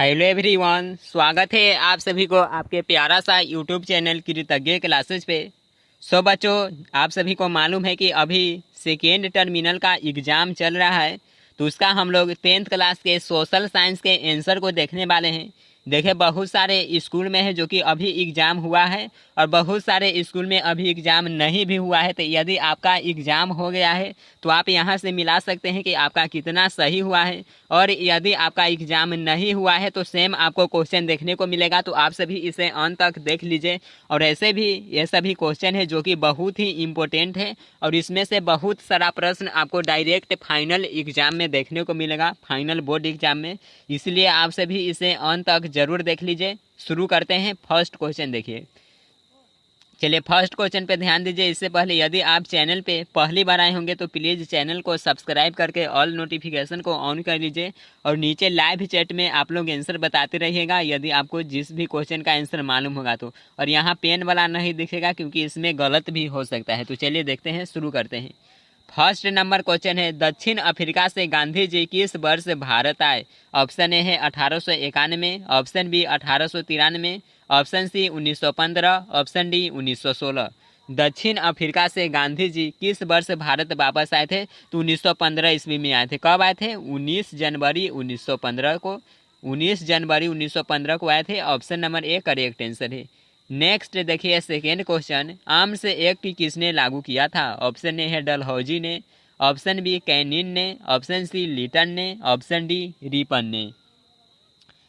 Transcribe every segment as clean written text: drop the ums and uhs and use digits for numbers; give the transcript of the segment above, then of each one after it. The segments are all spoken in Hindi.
हेलो एवरीवन, स्वागत है आप सभी को आपके प्यारा सा यूट्यूब चैनल कृतज्ञ क्लासेस पे। सो बच्चों, आप सभी को मालूम है कि अभी सेकेंड टर्मिनल का एग्ज़ाम चल रहा है, तो उसका हम लोग 10th क्लास के सोशल साइंस के आंसर को देखने वाले हैं। देखिए, बहुत सारे स्कूल में है जो कि अभी एग्ज़ाम हुआ है और बहुत सारे स्कूल में अभी एग्ज़ाम नहीं भी हुआ है। तो यदि आपका एग्ज़ाम हो गया है तो आप यहाँ से मिला सकते हैं कि आपका कितना सही हुआ है, और यदि आपका एग्ज़ाम नहीं हुआ है तो सेम आपको क्वेश्चन देखने को मिलेगा। तो आप सभी इसे अंत तक देख लीजिए। और ऐसे भी ये सभी क्वेश्चन है जो कि बहुत ही इम्पोर्टेंट है, और इसमें से बहुत सारा प्रश्न आपको डायरेक्ट फाइनल एग्ज़ाम में देखने को मिलेगा, फाइनल बोर्ड एग्ज़ाम में। इसलिए आप सभी इसे अंत तक जरूर देख लीजिए। शुरू करते हैं। फर्स्ट क्वेश्चन देखिए। चलिए, फर्स्ट क्वेश्चन पे ध्यान दीजिए। इससे पहले यदि आप चैनल पे पहली बार आए होंगे तो प्लीज़ चैनल को सब्सक्राइब करके ऑल नोटिफिकेशन को ऑन कर लीजिए, और नीचे लाइव चैट में आप लोग आंसर बताते रहिएगा यदि आपको जिस भी क्वेश्चन का आंसर मालूम होगा तो। और यहाँ पेन वाला नहीं दिखेगा क्योंकि इसमें गलत भी हो सकता है। तो चलिए देखते हैं, शुरू करते हैं। फर्स्ट नंबर क्वेश्चन है, दक्षिण अफ्रीका से गांधी जी किस वर्ष भारत आए? ऑप्शन ए है 1891, option B 1893, option C 1915, option D 1916। दक्षिण अफ्रीका से गांधी जी किस वर्ष भारत वापस आए थे? तो 1915 ईस्वी में आए थे। कब आए थे? 19 जनवरी 1915 को। 19 जनवरी 1915 को आए थे। Option number A correct answer है। नेक्स्ट देखिए, सेकेंड क्वेश्चन, आर्म्स एक्ट किसने लागू किया था? ऑप्शन ए है डलहौजी ने, ऑप्शन बी कैनिन ने, ऑप्शन सी लिटन ने, ऑप्शन डी रिपन ने।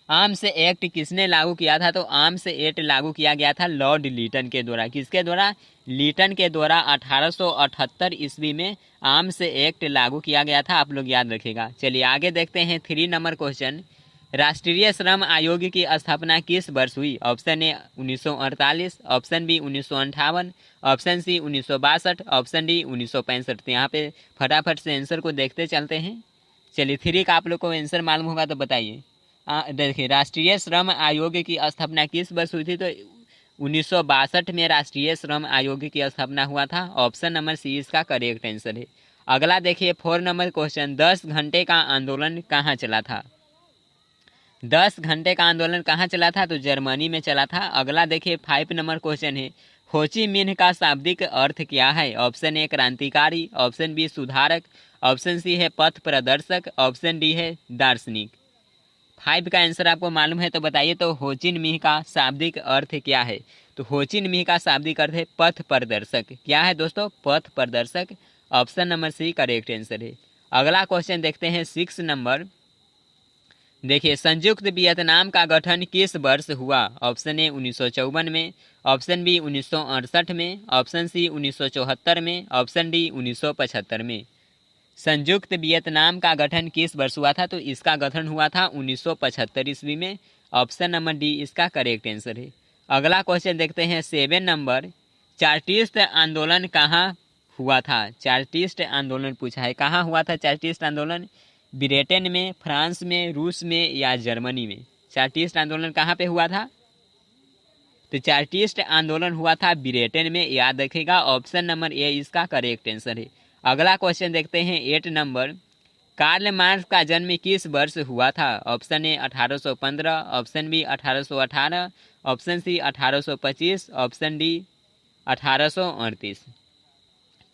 आर्म्स एक्ट किसने लागू किया था? तो आर्म्स एक्ट लागू किया गया था लॉर्ड लिटन के द्वारा। किसके द्वारा? लिटन के द्वारा 1878 ईस्वी में आर्म्स एक्ट लागू किया गया था। आप लोग याद रखिएगा। चलिए आगे देखते हैं। 3 नंबर क्वेश्चन, राष्ट्रीय श्रम आयोग की स्थापना किस वर्ष हुई? Option A 1948, option B 1958, option C 1962, option D 1965। तो यहाँ पे फटाफट से आंसर को देखते चलते हैं। चलिए, 3 का आप लोग को आंसर मालूम होगा तो बताइए। देखिए, राष्ट्रीय श्रम आयोग की स्थापना किस वर्ष हुई थी? तो 1962 में राष्ट्रीय श्रम आयोग की स्थापना हुआ था। ऑप्शन नंबर सी इसका करेक्ट आंसर है। अगला देखिए, 4 नंबर क्वेश्चन, 10 घंटे का आंदोलन कहाँ चला था? 10 घंटे का आंदोलन कहाँ चला था? तो जर्मनी में चला था। अगला देखिए, 5 नंबर क्वेश्चन है, होची मिन्ह का शाब्दिक अर्थ क्या है? ऑप्शन ए क्रांतिकारी, ऑप्शन बी सुधारक, ऑप्शन सी है पथ प्रदर्शक, ऑप्शन डी है दार्शनिक। 5 का आंसर आपको मालूम है तो बताइए। तो होचिन मिन्ह का शाब्दिक अर्थ क्या है? तो होचिन मिन्ह का शाब्दिक अर्थ है पथ प्रदर्शक। क्या है दोस्तों? पथ प्रदर्शक। Option number C correct answer है। अगला क्वेश्चन देखते हैं, 6 नंबर। देखिए, संयुक्त वियतनाम का गठन किस वर्ष हुआ? ऑप्शन ए 1954 में, ऑप्शन बी 1968 में, ऑप्शन सी 1974 में, ऑप्शन डी 1975 में। संयुक्त वियतनाम का गठन किस वर्ष हुआ था? तो इसका गठन हुआ था 1975 ईस्वी में। ऑप्शन नंबर डी इसका करेक्ट आंसर है। अगला क्वेश्चन देखते हैं, 7 नंबर, चार्टिस्ट आंदोलन कहाँ हुआ था? चार्टिस्ट आंदोलन पूछा है। कहाँ हुआ था चार्टिस्ट आंदोलन? ब्रिटेन में, फ्रांस में, रूस में या जर्मनी में? चार्टिस्ट आंदोलन कहाँ पे हुआ था? तो चार्टिस्ट आंदोलन हुआ था ब्रिटेन में। याद रखिएगा, ऑप्शन नंबर ए इसका करेक्ट आंसर है। अगला क्वेश्चन देखते हैं, 8 नंबर, कार्ल मार्क्स का जन्म किस वर्ष हुआ था? Option A 1815, option B 1818, option C 1825, option D 1838।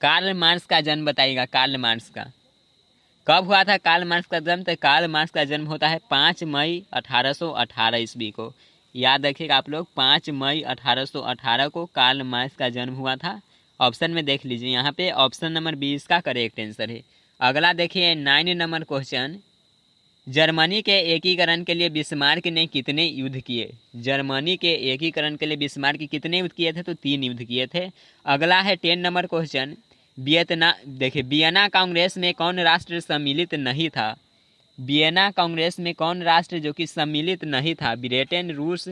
Karl Marx का जन्म बताइएगा। कार्ल मार्क्स का कब हुआ था? कार्ल मार्क्स का जन्म? तो कार्ल मार्क्स का जन्म होता है 5 मई 1818 ईस्वी को। याद रखिएगा आप लोग, 5 मई 1818 को कार्ल मार्क्स का जन्म हुआ था। ऑप्शन में देख लीजिए, यहाँ पे ऑप्शन नंबर 20 का करेक्ट आंसर है। अगला देखिए, 9 नंबर क्वेश्चन, जर्मनी के एकीकरण के लिए बिस्मार्क ने कितने युद्ध किए? जर्मनी के एकीकरण के लिए बिस्मार्क कितने युद्ध किए थे? तो 3 युद्ध किए थे। अगला है 10 नंबर क्वेश्चन, देखिए, वियना कांग्रेस में कौन राष्ट्र सम्मिलित नहीं था? वियना कांग्रेस में कौन राष्ट्र जो कि सम्मिलित नहीं था? ब्रिटेन, रूस,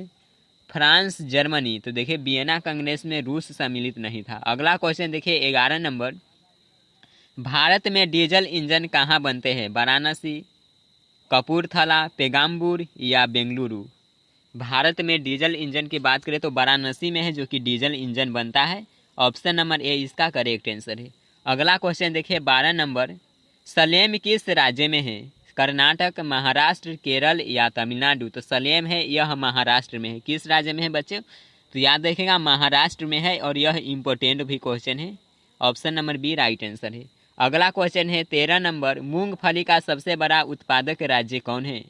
फ्रांस, जर्मनी। तो देखिए, वियना कांग्रेस में रूस सम्मिलित नहीं था। अगला क्वेश्चन देखिए, 11 नंबर, भारत में डीजल इंजन कहाँ बनते हैं? वाराणसी, कपूरथला, पेगाम्बूर या बेंगलुरु? भारत में डीजल इंजन की बात करें तो वाराणसी में है जो कि डीजल इंजन बनता है। ऑप्शन नंबर ए इसका करेक्ट आंसर है। अगला क्वेश्चन देखिए, 12 नंबर, सलेम किस राज्य में है? कर्नाटक, महाराष्ट्र, केरल या तमिलनाडु। तो सलेम है यह महाराष्ट्र में है। किस राज्य में है बच्चों? तो याद रखिएगा महाराष्ट्र में है और यह इम्पोर्टेंट भी क्वेश्चन है। Option number B right answer है। अगला क्वेश्चन है 13 नंबर, मूंगफली का सबसे बड़ा उत्पादक राज्य कौन है?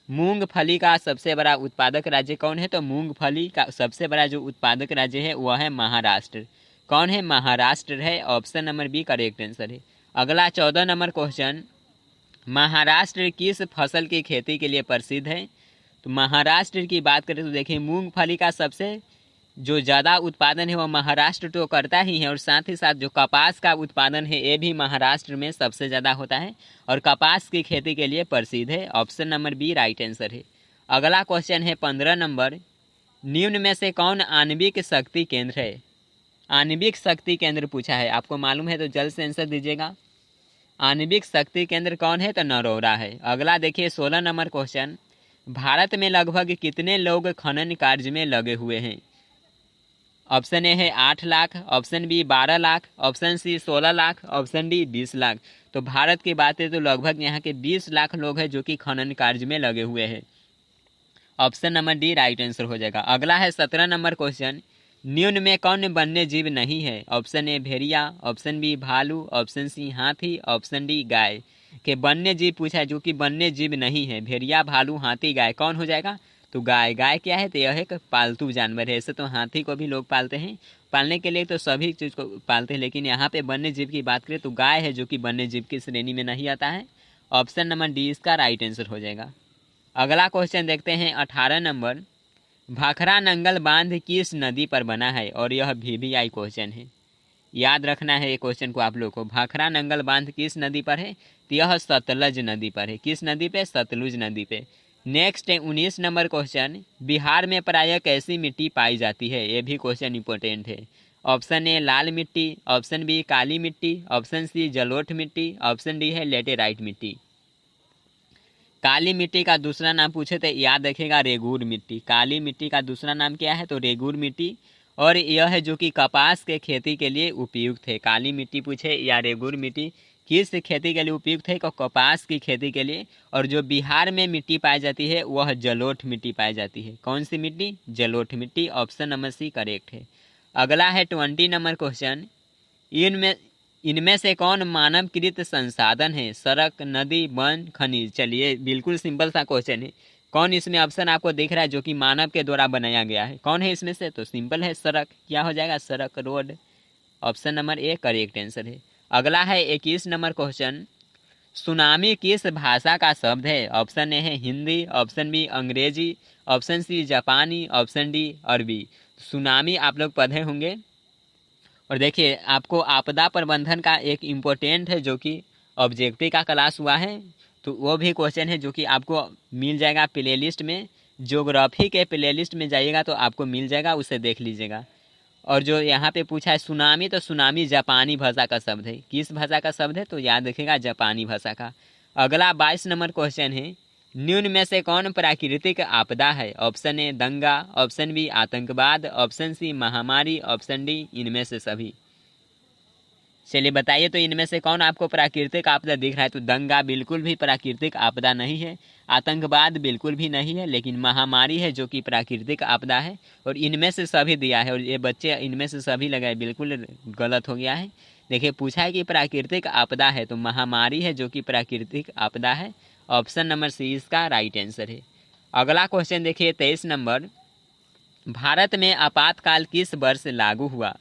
मूंगफली का सबसे बड़ा उत्पादक राज्य कौन है? तो मूंगफली का सबसे बड़ा जो उत्पादक राज्य है वह है महाराष्ट्र। कौन है? महाराष्ट्र है। Option number B correct answer है। अगला 14 नंबर क्वेश्चन, महाराष्ट्र किस फसल की खेती के लिए प्रसिद्ध है? तो महाराष्ट्र की बात करें तो देखिए मूंगफली का सबसे जो ज़्यादा उत्पादन है वो महाराष्ट्र तो करता ही है, और साथ ही साथ जो कपास का उत्पादन है ये भी महाराष्ट्र में सबसे ज़्यादा होता है और कपास की खेती के लिए प्रसिद्ध है। Option number B right answer है। अगला क्वेश्चन है 15 नंबर, निम्न में से कौन आणविक शक्ति केंद्र है? आणविक शक्ति केंद्र पूछा है, आपको मालूम है तो जल्द से आंसर दीजिएगा। आणविक शक्ति केंद्र कौन है? तो नरोरा है। अगला देखिए 16 नंबर क्वेश्चन, भारत में लगभग कितने लोग खनन कार्य में लगे हुए हैं? ऑप्शन ए है 8 lakh, option B 12 lakh, option C 16 lakh, option D 20 lakh. तो भारत की बात है तो लगभग यहाँ के 20 लाख लोग हैं जो कि खनन कार्य में लगे हुए हैं। Option number D right answer हो जाएगा। अगला है 17 नंबर क्वेश्चन, निम्न में कौन वन्य जीव नहीं है? ऑप्शन ए भेड़िया, ऑप्शन बी भालू, ऑप्शन सी हाथी, ऑप्शन डी गाय। के वन्य जीव पूछा है जो कि वन्य जीव नहीं है, भेड़िया, भालू, हाथी, गाय। कौन हो जाएगा? तो गाय। गाय क्या है? तो यह एक पालतू जानवर है। ऐसे तो हाथी को भी लोग पालते हैं, पालने के लिए तो सभी चीज़ को पालते हैं, लेकिन यहाँ पे वन्य जीव की बात करें तो गाय है जो कि वन्य जीव की श्रेणी में नहीं आता है। ऑप्शन नंबर डी इसका राइट आंसर हो जाएगा। अगला क्वेश्चन देखते हैं 18 नंबर, भाखड़ा नंगल बांध किस नदी पर बना है? और यह VVI क्वेश्चन है, याद रखना है ये क्वेश्चन को आप लोग को। भाखड़ा नंगल बांध किस नदी पर है? तो यह सतलज नदी पर है। किस नदी पे? सतलुज नदी पे। नेक्स्ट है 19 नंबर क्वेश्चन, बिहार में प्रायः कैसी मिट्टी पाई जाती है? ये भी क्वेश्चन इंपॉर्टेंट है। ऑप्शन ए लाल मिट्टी, ऑप्शन बी काली मिट्टी, ऑप्शन सी जलोढ़ मिट्टी, ऑप्शन डी है लेटेराइट मिट्टी। काली मिट्टी का दूसरा नाम पूछे तो याद रखेगा रेगूर मिट्टी। काली मिट्टी का दूसरा नाम क्या है? तो रेगूर मिट्टी, और यह है जो कि कपास के खेती के लिए उपयुक्त है। काली मिट्टी पूछे या रेगूर मिट्टी किस खेती के लिए उपयुक्त है? कपास की खेती के लिए। और जो बिहार में मिट्टी पाई जाती है वह जलोढ़ मिट्टी पाई जाती है। कौन सी मिट्टी? जलोढ़ मिट्टी। ऑप्शन नंबर सी करेक्ट है। अगला है 20 नंबर क्वेश्चन, इनमें से कौन मानवकृत संसाधन है? सड़क, नदी, वन, खनिज। चलिए बिल्कुल सिंपल सा क्वेश्चन है। कौन इसमें ऑप्शन आपको दिख रहा है जो कि मानव के द्वारा बनाया गया है? कौन है इसमें से? तो सिंपल है सड़क। क्या हो जाएगा? सड़क, road. Option number A correct answer है। अगला है 21 नंबर क्वेश्चन, सुनामी किस भाषा का शब्द है? ऑप्शन ए है हिंदी, ऑप्शन बी अंग्रेजी, ऑप्शन सी जापानी, ऑप्शन डी अरबी। सुनामी आप लोग पढ़े होंगे। और देखिए आपको आपदा प्रबंधन का एक इम्पोर्टेंट है जो कि ऑब्जेक्टिव का क्लास हुआ है, तो वो भी क्वेश्चन है जो कि आपको मिल जाएगा प्लेलिस्ट में। ज्योग्राफी के प्लेलिस्ट में जाइएगा तो आपको मिल जाएगा, उसे देख लीजिएगा। और जो यहाँ पे पूछा है सुनामी, तो सुनामी जापानी भाषा का शब्द है। किस भाषा का शब्द है? तो याद रखिएगा जापानी भाषा का। अगला 22 नंबर क्वेश्चन है, निम्न में से कौन प्राकृतिक आपदा है? ऑप्शन ए दंगा, ऑप्शन बी आतंकवाद, ऑप्शन सी महामारी, ऑप्शन डी इनमें से सभी। चलिए बताइए तो इनमें से कौन आपको प्राकृतिक आपदा दिख रहा है? तो दंगा बिल्कुल भी प्राकृतिक आपदा नहीं है, आतंकवाद बिल्कुल भी नहीं है, लेकिन महामारी है जो कि प्राकृतिक आपदा है। और इनमें से सभी दिया है, और ये बच्चे इनमें से सभी लगाए, बिल्कुल गलत हो गया है। देखिए पूछा है कि प्राकृतिक आपदा है, तो महामारी है जो कि प्राकृतिक आपदा है। ऑप्शन नंबर सी इसका राइट आंसर है। अगला क्वेश्चन देखिए 23 नंबर, भारत में आपातकाल किस वर्ष लागू हुआ?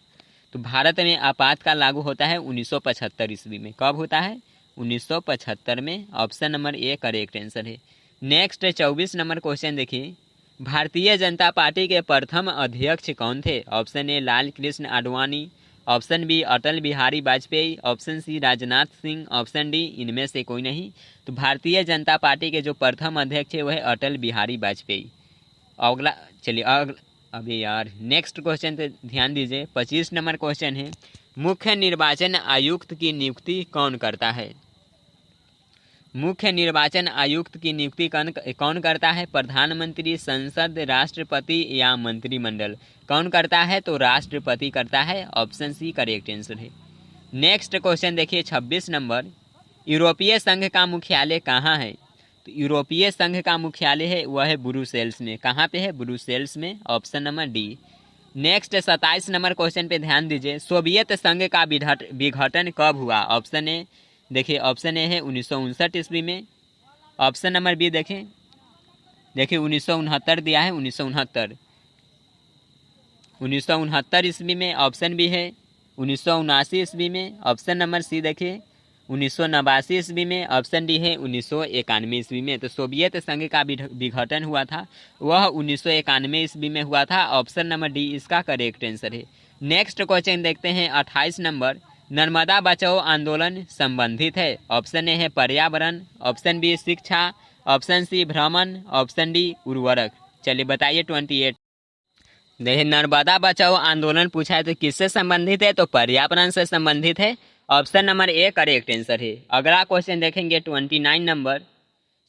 तो भारत में आपातकाल लागू होता है 1975 ईस्वी में। कब होता है? 1975 में। Option number A correct answer है। नेक्स्ट 24 नंबर क्वेश्चन देखिए, भारतीय जनता पार्टी के प्रथम अध्यक्ष कौन थे? Option A Lal Krishna Advani, option B Atal Bihari Vajpayee, option C Rajnath Singh, option D इनमें से कोई नहीं। तो भारतीय जनता पार्टी के जो प्रथम अध्यक्ष है वह है अटल बिहारी वाजपेयी। अगला चलिए अभी यार नेक्स्ट क्वेश्चन पे ध्यान दीजिए। 25 नंबर क्वेश्चन है, मुख्य निर्वाचन आयुक्त की नियुक्ति कौन करता है? मुख्य निर्वाचन आयुक्त की नियुक्ति कौन करता है? प्रधानमंत्री, संसद, राष्ट्रपति या मंत्रिमंडल। कौन करता है? तो राष्ट्रपति करता है। ऑप्शन सी करेक्ट आंसर है। नेक्स्ट क्वेश्चन देखिए 26 नंबर, यूरोपीय संघ का मुख्यालय कहाँ है? तो यूरोपीय संघ का मुख्यालय है वह है ब्रुसेल्स में। कहाँ पे है? ब्रुसेल्स में। Option number D. Next 27 number question पे ध्यान दीजिए। सोवियत संघ का विघटन कब हुआ? ऑप्शन ए देखिए, ऑप्शन ए है 1959 ईस्वी में। ऑप्शन नंबर बी देखिए 1969 दिया है, 1969 ईस्वी में। ऑप्शन बी है 1979 ईस्वी में। ऑप्शन नंबर सी देखिए 1989 ईस्वी में। ऑप्शन डी है 1991 ईस्वी में। तो सोवियत संघ का विघटन हुआ था वह 1991 ईस्वी में हुआ था। ऑप्शन नंबर डी इसका करेक्ट आंसर है। नेक्स्ट क्वेश्चन देखते हैं 28 नंबर। नर्मदा बचाओ आंदोलन संबंधित है। ऑप्शन ए है पर्यावरण, ऑप्शन बी शिक्षा, ऑप्शन सी भ्रमण, ऑप्शन डी उर्वरक। चलिए बताइए 28। देखिए नर्मदा बचाओ आंदोलन पूछा है तो किससे संबंधित है? तो पर्यावरण से संबंधित है। Option number A correct answer है। अगला क्वेश्चन देखेंगे 29 नंबर।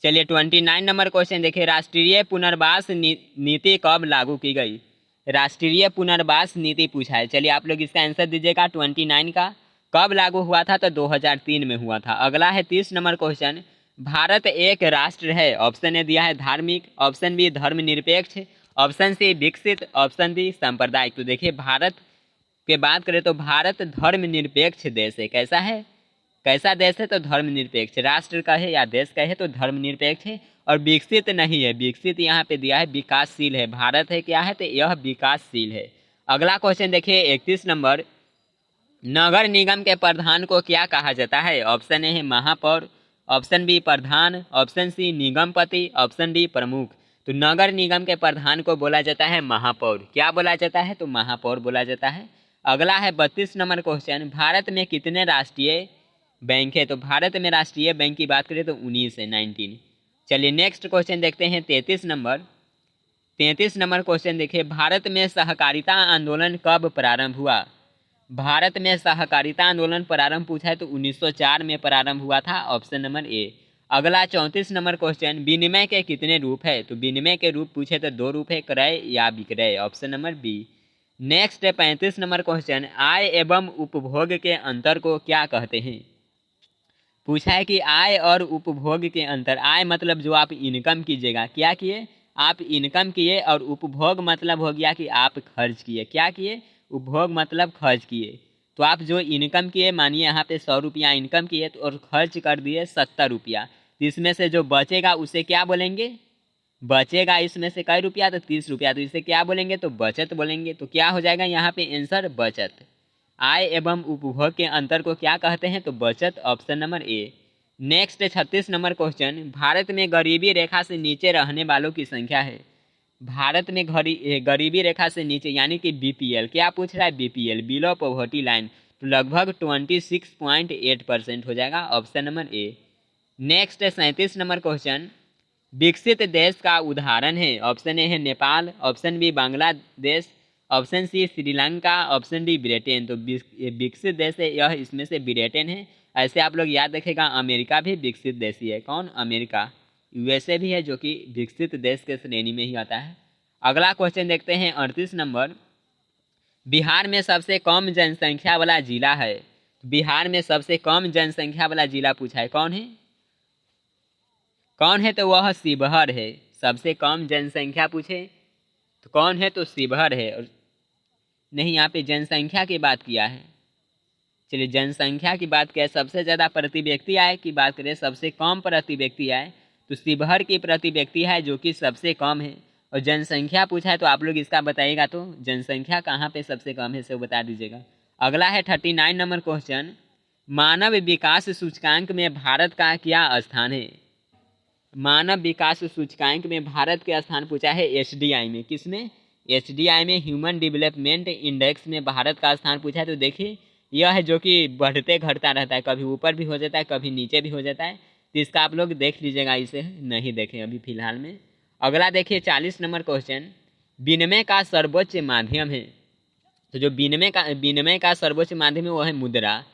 चलिए 29 नंबर क्वेश्चन देखिए। राष्ट्रीय पुनर्वास नीति कब लागू की गई? राष्ट्रीय पुनर्वास नीति पूछा है। चलिए आप लोग इसका आंसर दीजिएगा 29 का। कब लागू हुआ था? तो 2003 में हुआ था। अगला है 30 नंबर क्वेश्चन। भारत एक राष्ट्र है। ऑप्शन ए दिया है धार्मिक, ऑप्शन बी धर्मनिरपेक्ष, ऑप्शन सी विकसित, ऑप्शन डी सांप्रदायिक। तो देखिए भारत की बात करें तो भारत धर्मनिरपेक्ष देश है। कैसा है? कैसा देश है? तो धर्मनिरपेक्ष। राष्ट्र का है या देश का है तो धर्मनिरपेक्ष है। और विकसित नहीं है, विकसित यहाँ पे दिया है विकासशील है। भारत है क्या है? तो यह विकासशील है। अगला क्वेश्चन देखिए 31 नंबर। नगर निगम के प्रधान को क्या कहा जाता है? ऑप्शन ए है महापौर, ऑप्शन बी प्रधान, ऑप्शन सी निगमपति, ऑप्शन डी प्रमुख। तो नगर निगम के प्रधान को बोला जाता है महापौर। क्या बोला जाता है? तो महापौर बोला जाता है। अगला है 32 नंबर क्वेश्चन। भारत में कितने राष्ट्रीय बैंक है? तो भारत में राष्ट्रीय बैंक की बात करें तो 19 है, 19। चलिए नेक्स्ट क्वेश्चन देखते हैं 33 नंबर। 33 नंबर क्वेश्चन देखिए। भारत में सहकारिता आंदोलन कब प्रारंभ हुआ? भारत में सहकारिता आंदोलन प्रारंभ पूछा है तो 1904 में प्रारंभ हुआ था। ऑप्शन नंबर ए। अगला 34 नंबर क्वेश्चन। विनिमय के कितने रूप है? तो विनिमय के रूप पूछे तो 2 रूप है, क्रय या विक्रय। Option number B. नेक्स्ट है 35 नंबर क्वेश्चन। आय एवं उपभोग के अंतर को क्या कहते हैं? पूछा है कि आय और उपभोग के अंतर। आय मतलब जो आप इनकम कीजिएगा, क्या किए? आप इनकम किए। और उपभोग मतलब हो गया कि आप खर्च किए। क्या किए? उपभोग मतलब खर्च किए। तो आप जो इनकम किए, मानिए यहाँ पे 100 रुपया इनकम किए तो और खर्च कर दिए 70 रुपया, तो इसमें से जो बचेगा उसे क्या बोलेंगे? बचेगा इसमें से कई रुपया? तो 30 रुपया। तो इसे क्या बोलेंगे? तो बचत बोलेंगे। तो क्या हो जाएगा यहाँ पे आंसर? बचत। आय एवं उपभोग के अंतर को क्या कहते हैं? तो बचत। Option number A. Next 36 number question. Bharat में गरीबी रेखा से नीचे रहने वालों की संख्या है। भारत में गरीबी रेखा से नीचे यानी कि बीपीएल। क्या पूछ रहा है? BPL, below poverty line. तो लगभग 26.8% हो जाएगा। Option number A. Next 37 number question. विकसित देश का उदाहरण है। ऑप्शन ए है Nepal, option B Bangladesh, option C Sri Lanka, option D Britain. तो विकसित देश है यह, इसमें से ब्रिटेन है। ऐसे आप लोग याद रखेगा अमेरिका भी विकसित देश ही है। कौन? अमेरिका। यूएसए भी है जो कि विकसित देश के श्रेणी में ही आता है। अगला क्वेश्चन देखते हैं 38 नंबर। बिहार में सबसे कम जनसंख्या वाला जिला है। बिहार में सबसे कम जनसंख्या वाला जिला पूछा है। कौन है? कौन है? तो वह शिवहर है। सबसे कम जनसंख्या पूछे तो कौन है? तो शिवहर है। और नहीं, यहाँ पे जनसंख्या की बात किया है। चलिए जनसंख्या की बात करें, सबसे ज़्यादा प्रति व्यक्ति आय की बात करें, सबसे कम प्रति व्यक्ति आय तो शिवहर की प्रति व्यक्ति है जो कि सबसे कम है। और जनसंख्या पूछा है तो आप लोग इसका बताइएगा तो जनसंख्या कहाँ पे सबसे कम है इसे बता दीजिएगा। अगला है 39 नंबर क्वेश्चन। मानव विकास सूचकांक में भारत का क्या स्थान है? मानव विकास सूचकांक में भारत के स्थान पूछा है एसडीआई में। किसमें? एसडीआई में, ह्यूमन डेवलपमेंट इंडेक्स में भारत का स्थान पूछा है। तो देखिए यह है जो कि बढ़ते घटता रहता है, कभी ऊपर भी हो जाता है कभी नीचे भी हो जाता है। तो इसका आप लोग देख लीजिएगा, इसे नहीं देखें अभी फिलहाल में। अगला देखिए 40 नंबर क्वेश्चन। विनिमय का सर्वोच्च माध्यम है। तो जो विनिमय का सर्वोच्च माध्यम है वो है मुद्रा।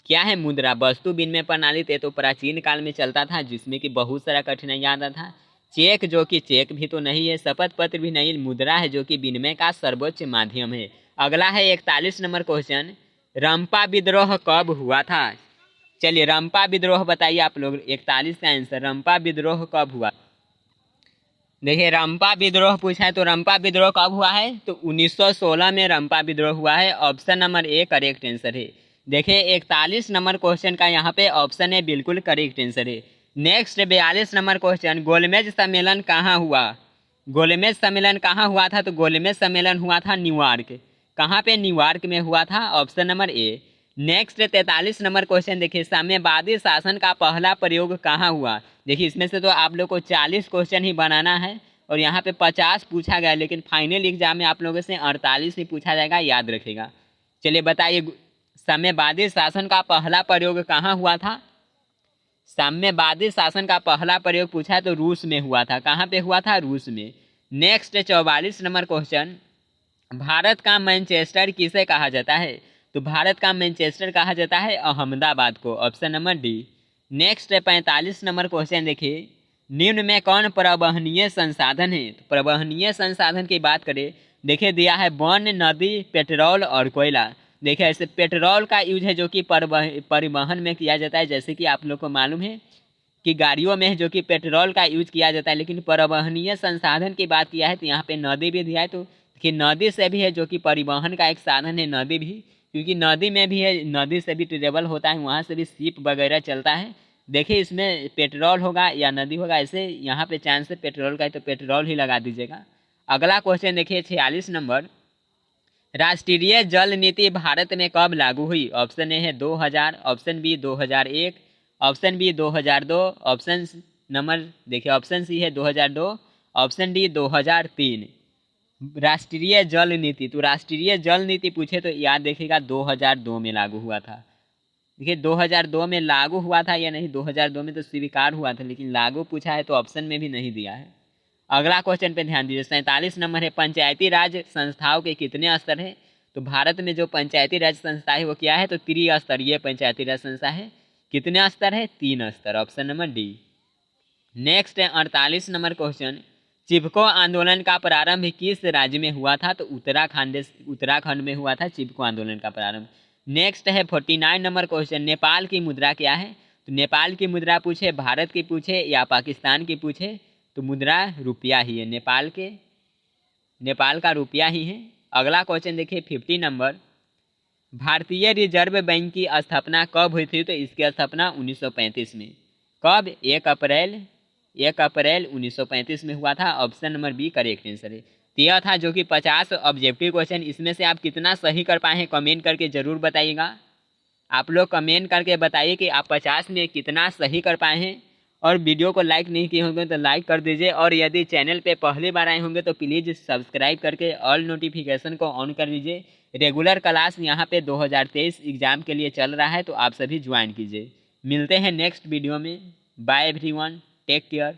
क्या है? मुद्रा। वस्तु विनिमय प्रणाली तो प्राचीन काल में चलता था जिसमें कि बहुत सारा कठिनाई आता था। चेक, जो कि चेक भी तो नहीं है, शपथ पत्र भी नहीं, मुद्रा है जो कि विनिमय का सर्वोच्च माध्यम है। अगला है 41 नंबर क्वेश्चन। रंपा विद्रोह कब हुआ था? चलिए रंपा विद्रोह बताइए आप लोग, 41 का आंसर। रंपा विद्रोह कब हुआ? देखिए रंपा विद्रोह पूछा है तो रंपा विद्रोह कब हुआ है? तो 1916 में रंपा विद्रोह हुआ है। Option number A correct answer है। देखिए 41 नंबर क्वेश्चन का यहाँ पे ऑप्शन है बिल्कुल करेक्ट आंसर है। नेक्स्ट 42 नंबर क्वेश्चन, गोलमेज सम्मेलन कहाँ हुआ? गोलमेज सम्मेलन कहाँ हुआ था? तो गोलमेज सम्मेलन हुआ था न्यूयॉर्क। कहाँ पे? न्यूयॉर्क में हुआ था। Option number A. Next 43 number question देखिए, साम्यवादी शासन का पहला प्रयोग कहाँ हुआ? देखिए इसमें से तो आप लोग को 40 क्वेश्चन ही बनाना है और यहाँ पे 50 पूछा गया, लेकिन फाइनल एग्जाम में आप लोगों से 48 ही पूछा जाएगा, याद रखिएगा। चलिए बताइए साम्यवादी शासन का पहला प्रयोग कहाँ हुआ था? साम्यवादी शासन का पहला प्रयोग पूछा है तो रूस में हुआ था। कहाँ पे हुआ था? रूस में। नेक्स्ट 44 नंबर क्वेश्चन, भारत का मैनचेस्टर किसे कहा जाता है? तो भारत का मैनचेस्टर कहा जाता है अहमदाबाद को। Option number D. Next 45 number question देखिए, निम्न में कौन परिवहनीय संसाधन है? तो परिवहनीय संसाधन की बात करें, देखिए दिया है वन, नदी, पेट्रोल और कोयला। देखिए ऐसे पेट्रोल का यूज है जो कि परिवहन में किया जाता है, जैसे कि आप लोग को मालूम है कि गाड़ियों में जो कि पेट्रोल का यूज किया जाता है। लेकिन परिवहनीय संसाधन की बात किया है तो यहाँ पे नदी भी दिया है, तो कि नदी से भी है जो कि परिवहन का एक साधन है नदी भी, क्योंकि नदी में भी है, नदी से भी ट्रेवल होता है, वहाँ से भी शिप वगैरह चलता है। देखिए इसमें पेट्रोल होगा या नदी होगा, ऐसे यहाँ पे चांस है पेट्रोल का है तो पेट्रोल ही लगा दीजिएगा। अगला क्वेश्चन देखिए 46 नंबर, राष्ट्रीय जल नीति भारत में कब लागू हुई? ऑप्शन ए है 2000, option B 2001, option B 2002, option number देखिए ऑप्शन सी है 2002, ऑप्शन डी 2003। राष्ट्रीय जल नीति, तो राष्ट्रीय जल नीति पूछे तो याद देखिएगा 2002 में लागू हुआ था। देखिए 2002 में लागू हुआ था या नहीं? 2002 में तो स्वीकार हुआ था, लेकिन लागू पूछा है तो ऑप्शन में भी नहीं दिया है। अगला क्वेश्चन पे ध्यान दीजिए, 47 नंबर है, पंचायती राज संस्थाओं के कितने स्तर है? तो भारत में जो पंचायती राज संस्था है वो क्या है? तो त्रिस्तरीय पंचायती राज संस्था है। कितने स्तर है? 3 स्तर। Option number D. नेक्स्ट है 48 नंबर क्वेश्चन, चिपको आंदोलन का प्रारंभ किस राज्य में हुआ था? तो उत्तराखंड में हुआ था चिपको आंदोलन का प्रारंभ। नेक्स्ट है 49 नंबर क्वेश्चन, नेपाल की मुद्रा क्या है? तो नेपाल की मुद्रा पूछे, भारत की पूछे या पाकिस्तान की पूछे, तो मुद्रा रुपया ही है। नेपाल का रुपया ही है। अगला क्वेश्चन देखिए 50 नंबर, भारतीय रिजर्व बैंक की स्थापना कब हुई थी? तो इसकी स्थापना 1935 में। कब? 1 अप्रैल 1935 में हुआ था। Option number B correct answer है। तो यह था जो कि 50 ऑब्जेक्टिव क्वेश्चन। इसमें से आप कितना सही कर पाए हैं कमेंट करके ज़रूर बताइएगा। आप लोग कमेंट करके बताइए कि आप 50 में कितना सही कर पाए हैं। और वीडियो को लाइक नहीं किए होंगे तो लाइक कर दीजिए, और यदि चैनल पे पहली बार आए होंगे तो प्लीज़ सब्सक्राइब करके ऑल नोटिफिकेशन को ऑन कर दीजिए। रेगुलर क्लास यहाँ पे 2023 एग्ज़ाम के लिए चल रहा है, तो आप सभी ज्वाइन कीजिए। मिलते हैं नेक्स्ट वीडियो में। Bye everyone, take care.